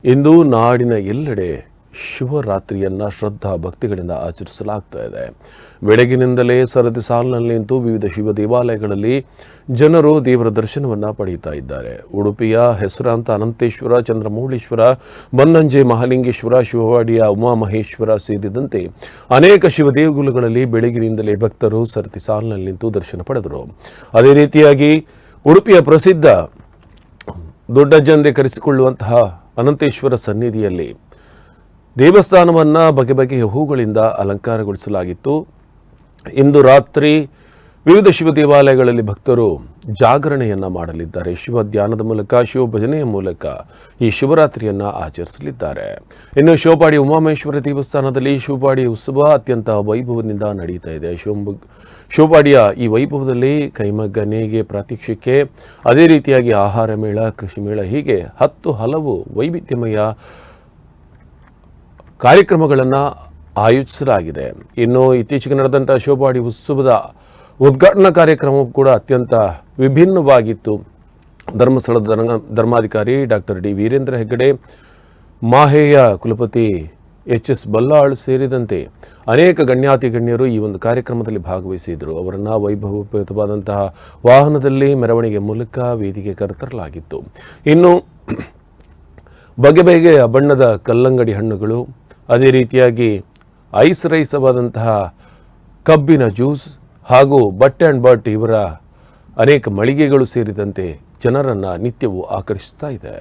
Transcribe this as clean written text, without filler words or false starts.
ಇಂದು ನಾಡಿನ ಎಲ್ಲೆಡೆ ಶಿವರಾತ್ರಿಯನ್ನು ಶ್ರದ್ಧಾ ಭಕ್ತಿಗಳಿಂದ ಆಚರಿಸಲಾಗ್ತಾ ಇದೆ. ಬೆಳಗಿನಿಂದಲೇ ಸರದಿ ಸಾಲಿನಲ್ಲಿ ನಿಂತು ವಿವಿಧ ಶಿವ ದೇವಾಲಯಗಳಲ್ಲಿ ಜನರು ದೇವರ ದರ್ಶನವನ್ನು ಪಡೆಯುತ್ತಾ ಇದ್ದಾರೆ. ಉಡುಪಿಯ ಹೆಸರಾಂತ ಅನಂತೇಶ್ವರ, ಚಂದ್ರಮೌಳೀಶ್ವರ, ಬನ್ನಂಜೆ ಮಹಾಲಿಂಗೇಶ್ವರ, ಶಿವವಾಡಿಯ ಉಮಾಮಹೇಶ್ವರ ಸೇರಿದಂತೆ ಅನೇಕ ಶಿವ ದೇಗುಲಗಳಲ್ಲಿ ಬೆಳಗಿನಿಂದಲೇ ಭಕ್ತರು ಸರದಿ ಸಾಲಿನಲ್ಲಿ ನಿಂತು ದರ್ಶನ ಪಡೆದರು. ಅದೇ ರೀತಿಯಾಗಿ ಉಡುಪಿಯ ಪ್ರಸಿದ್ಧ ದೊಡ್ಡಜ್ಜಂದೆ ಕರೆಸಿಕೊಳ್ಳುವಂತಹ ಅನಂತೇಶ್ವರ ಸನ್ನಿಧಿಯಲ್ಲಿ ದೇವಸ್ಥಾನವನ್ನು ಬಗೆ ಬಗೆಯ ಹೂಗಳಿಂದ ಅಲಂಕಾರಗೊಳಿಸಲಾಗಿತ್ತು. ಇಂದು ರಾತ್ರಿ ವಿವಿಧ ಶಿವ ದೇವಾಲಯಗಳಲ್ಲಿ ಭಕ್ತರು ಜಾಗರಣೆಯನ್ನು ಮಾಡಲಿದ್ದಾರೆ. ಶಿವ ಧ್ಯಾನದ ಮೂಲಕ, ಶಿವ ಭಜನೆಯ ಮೂಲಕ ಈ ಶಿವರಾತ್ರಿಯನ್ನು ಆಚರಿಸಲಿದ್ದಾರೆ. ಇನ್ನು ಶಿವಪಾಡಿ ಉಮಾಮಹೇಶ್ವರ ದೇವಸ್ಥಾನದಲ್ಲಿ ಶಿವಪಾಡಿ ಉತ್ಸವ ಅತ್ಯಂತ ವೈಭವದಿಂದ ನಡೆಯುತ್ತಾ ಇದೆ. ಶಿವಪಾಡಿಯ ಈ ವೈಭವದಲ್ಲಿ ಕೈಮಗ್ಗ ನೇಯ್ಗೆ ಪ್ರಾತ್ಯಕ್ಷಿಕೆ, ಅದೇ ರೀತಿಯಾಗಿ ಆಹಾರ ಮೇಳ, ಕೃಷಿ ಮೇಳ, ಹೀಗೆ 10 ಹಲವು ವೈವಿಧ್ಯಮಯ ಕಾರ್ಯಕ್ರಮಗಳನ್ನು ಆಯೋಜಿಸಲಾಗಿದೆ. ಇನ್ನು ಇತ್ತೀಚೆಗೆ ನಡೆದಂಥ ಶಿವಪಾಡಿ ಉತ್ಸವದ ಉದ್ಘಾಟನಾ ಕಾರ್ಯಕ್ರಮವು ಕೂಡ ಅತ್ಯಂತ ವಿಭಿನ್ನವಾಗಿತ್ತು. ಧರ್ಮಸ್ಥಳದ ಧರ್ಮಾಧಿಕಾರಿ ಡಾಕ್ಟರ್ ಡಿ ವೀರೇಂದ್ರ ಹೆಗ್ಗಡೆ, ಮಾಹೇಯ ಕುಲಪತಿ ಎಚ್.ಎಸ್. ಬಲ್ಲಾಳ್ ಸೇರಿದಂತೆ ಅನೇಕ ಗಣ್ಯರು ಈ ಒಂದು ಕಾರ್ಯಕ್ರಮದಲ್ಲಿ ಭಾಗವಹಿಸಿದರು. ಅವರನ್ನು ವೈಭವೋಪೇತವಾದಂತಹ ವಾಹನದಲ್ಲಿ ಮೆರವಣಿಗೆ ಮೂಲಕ ವೇದಿಕೆ ಕರೆತರಲಾಗಿತ್ತು. ಇನ್ನು ಬಗೆ ಬಗೆಯ ಬಣ್ಣದ ಕಲ್ಲಂಗಡಿ ಹಣ್ಣುಗಳು, ಅದೇ ರೀತಿಯಾಗಿ ರೈಸವಾದಂತಹ ಕಬ್ಬಿನ ಜ್ಯೂಸ್ ಹಾಗೂ ಬಟ್ ಆ್ಯಂಡ್ ಬಟ್ ಇವರ ಅನೇಕ ಮಳಿಗೆಗಳು ಸೇರಿದಂತೆ ಜನರನ್ನು ನಿತ್ಯವೂ ಆಕರ್ಷಿಸ್ತಾ ಇದೆ.